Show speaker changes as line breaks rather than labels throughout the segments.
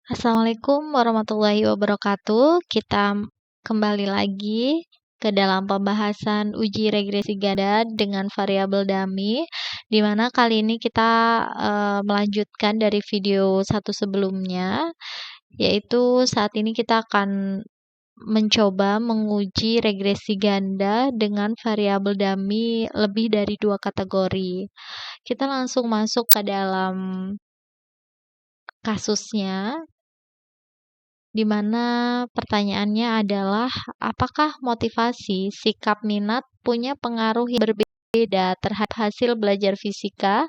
Assalamualaikum warahmatullahi wabarakatuh. Kita kembali lagi ke dalam pembahasan uji regresi ganda dengan variabel dummy, di mana kali ini kita melanjutkan dari video satu sebelumnya, yaitu saat ini kita akan mencoba menguji regresi ganda dengan variabel dummy lebih dari 2 kategori. Kita langsung masuk ke dalam kasusnya, di mana pertanyaannya adalah apakah motivasi, sikap minat punya pengaruh yang berbeda terhadap hasil belajar fisika?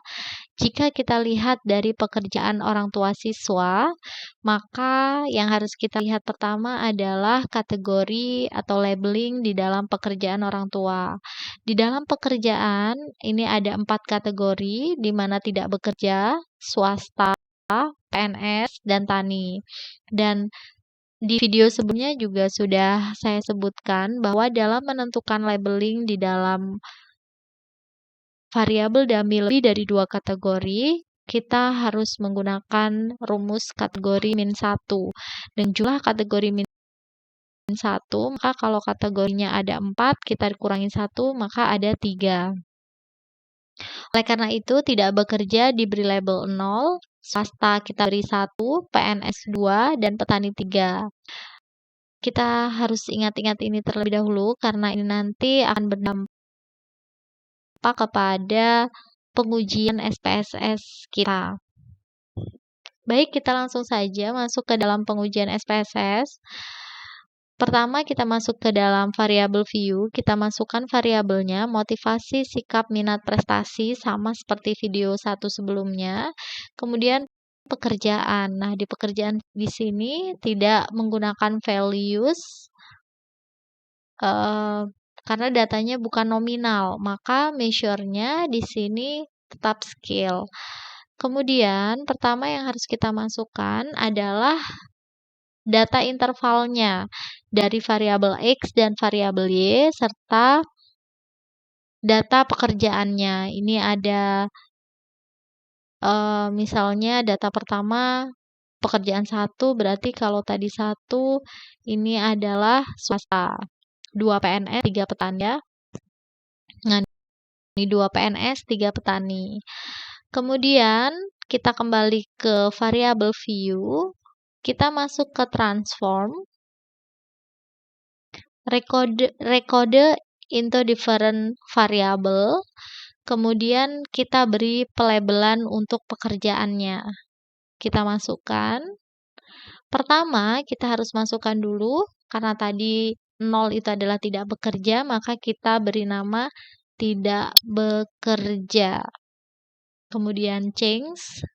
Jika kita lihat dari pekerjaan orang tua siswa, maka yang harus kita lihat pertama adalah kategori atau labeling di dalam pekerjaan orang tua. Di dalam pekerjaan, ini ada 4 kategori, di mana tidak bekerja, swasta, PNS, dan tani. Dan di video sebelumnya juga sudah saya sebutkan bahwa dalam menentukan labeling di dalam variabel dummy lebih dari 2 kategori, kita harus menggunakan rumus kategori -1. Dan jumlah kategori -1, maka kalau kategorinya ada 4, kita kurangi 1, maka ada 3. Oleh karena itu, tidak bekerja diberi label 0, swasta kita beri 1, PNS 2, dan petani 3. Kita harus ingat-ingat ini terlebih dahulu karena ini nanti akan berdampak kepada pengujian SPSS kita. Baik, kita langsung saja masuk ke dalam pengujian SPSS. Pertama, kita masuk ke dalam variabel view. Kita masukkan variabelnya motivasi, sikap, minat, prestasi sama seperti video satu sebelumnya. Kemudian pekerjaan. Nah, di pekerjaan di sini tidak menggunakan values karena datanya bukan nominal, maka measure-nya di sini tetap skill. Kemudian, pertama yang harus kita masukkan adalah data intervalnya dari variabel X dan variabel Y serta data pekerjaannya. Ini ada misalnya data pertama pekerjaan 1, berarti kalau tadi 1 ini adalah swasta, 2 PNS, 3 petani ya. Nah, ini 2 PNS, 3 petani. Kemudian kita kembali ke variabel view, kita masuk ke transform, recode into different variable, kemudian kita beri pelabelan untuk pekerjaannya. Kita masukkan. Pertama, kita harus masukkan dulu, karena tadi 0 itu adalah tidak bekerja, maka kita beri nama tidak bekerja. Kemudian change.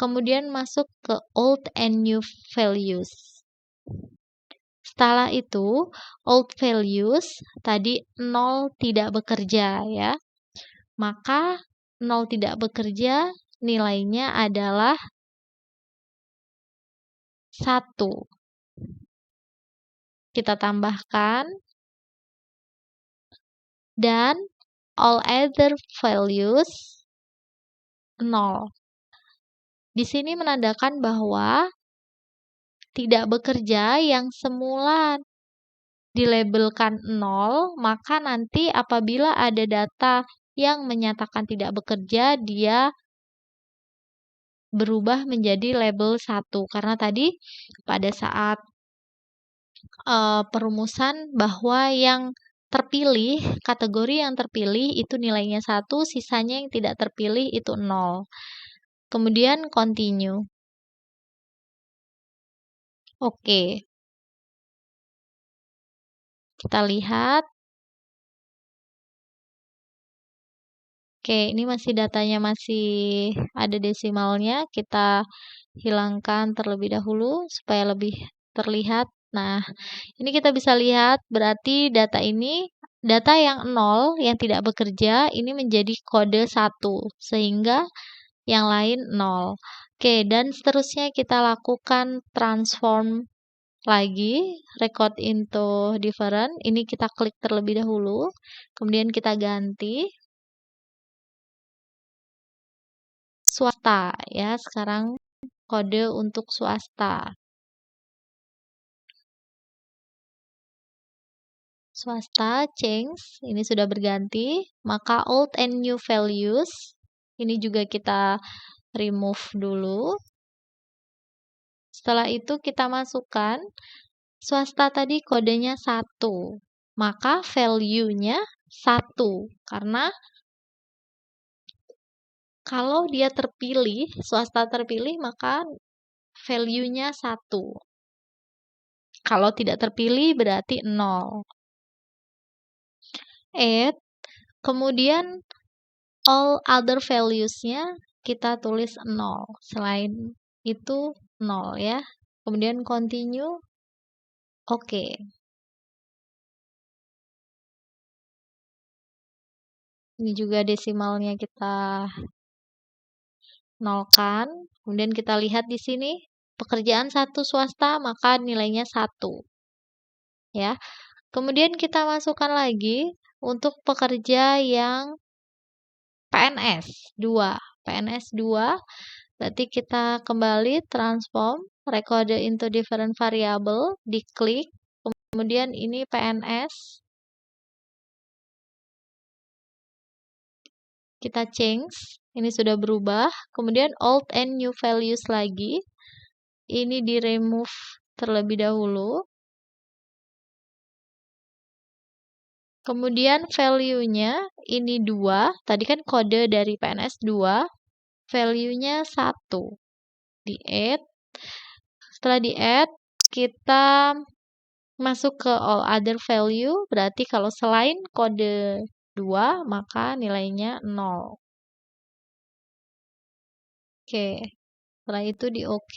Kemudian masuk ke old and new values. Setelah itu, old values, tadi 0 tidak bekerja ya. Maka 0 tidak bekerja nilainya adalah 1. Kita tambahkan. Dan all other values 0. Di sini menandakan bahwa tidak bekerja yang semula dilabelkan 0, maka nanti apabila ada data yang menyatakan tidak bekerja, dia berubah menjadi label 1. Karena tadi pada saat perumusan bahwa yang terpilih, kategori yang terpilih itu nilainya 1, sisanya yang tidak terpilih itu 0. Kemudian continue. Oke. Kita lihat. Oke, ini masih datanya masih ada desimalnya. Kita hilangkan terlebih dahulu supaya lebih terlihat. Nah, ini kita bisa lihat berarti data ini, data yang 0 yang tidak bekerja ini menjadi kode 1 sehingga yang lain 0. Oke, dan seterusnya kita lakukan transform lagi, record into different. Ini kita klik terlebih dahulu, kemudian kita ganti swasta ya. Sekarang kode untuk swasta. Swasta change, ini sudah berganti, maka old and new values, ini juga kita remove dulu. Setelah itu kita masukkan, swasta tadi kodenya 1, maka value-nya 1, karena kalau dia terpilih, swasta terpilih, maka value-nya 1. Kalau tidak terpilih berarti 0. Add, kemudian all other values-nya kita tulis 0. Selain itu 0 ya. Kemudian continue. Oke. Ini juga desimalnya kita nolkan. Kemudian kita lihat di sini pekerjaan 1 swasta maka nilainya 1. Ya. Kemudian kita masukkan lagi untuk pekerja yang PNS 2. PNS 2 berarti kita kembali transform record into different variable, diklik. Kemudian ini PNS. Kita change, ini sudah berubah. Kemudian old and new values lagi. Ini di remove terlebih dahulu. Kemudian value-nya ini 2. Tadi kan kode dari PNS 2. Value-nya 1. Di add. Setelah di add, kita masuk ke all other value. Berarti kalau selain kode 2, maka nilainya 0. Oke. Setelah itu di OK.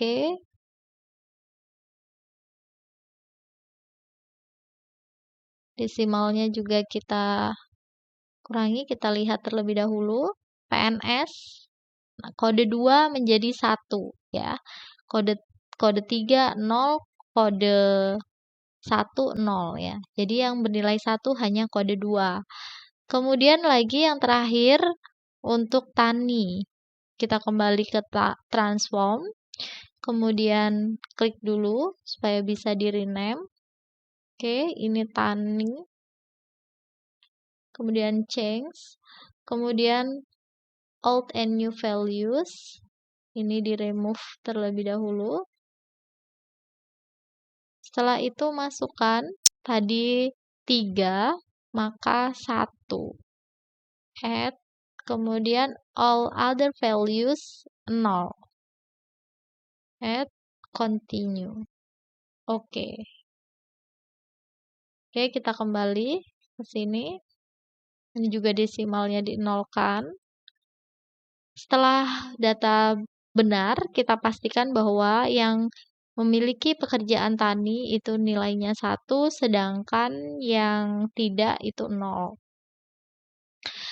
Desimalnya juga kita kurangi, kita lihat terlebih dahulu. PNS, nah, kode 2 menjadi 1 ya. Kode 3 0, kode 1 0 ya. Jadi yang bernilai 1 hanya kode 2. Kemudian lagi yang terakhir untuk tani. Kita kembali ke transform. Kemudian klik dulu supaya bisa di rename. Oke, ini tani. Kemudian change. Kemudian old and new values. Ini di remove terlebih dahulu. Setelah itu masukkan tadi 3, maka 1. Add, kemudian all other values 0. Add, continue. Oke. Oke, kita kembali ke sini. Ini juga desimalnya dinolkan. Setelah data benar, kita pastikan bahwa yang memiliki pekerjaan tani itu nilainya 1, sedangkan yang tidak itu 0.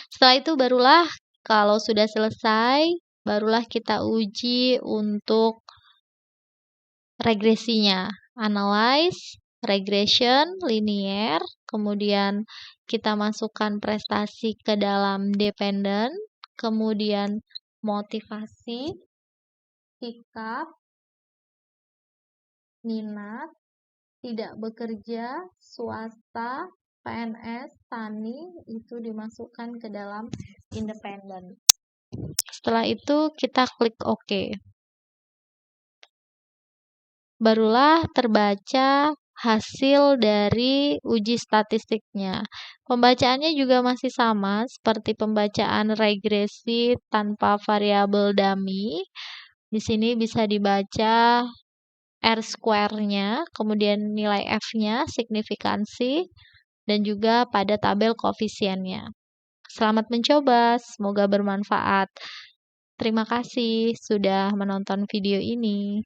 Setelah itu barulah kalau sudah selesai, barulah kita uji untuk regresinya. Analyze, regression, linear, kemudian kita masukkan prestasi ke dalam dependent, kemudian motivasi, sikap, minat, tidak bekerja, swasta, PNS, tani, itu dimasukkan ke dalam independen. Setelah itu kita klik OK. Barulah terbaca hasil dari uji statistiknya. Pembacaannya juga masih sama seperti pembacaan regresi tanpa variabel dummy. Di sini bisa dibaca R-square-nya, kemudian nilai F-nya, signifikansi, dan juga pada tabel koefisiennya. Selamat mencoba, semoga bermanfaat. Terima kasih sudah menonton video ini.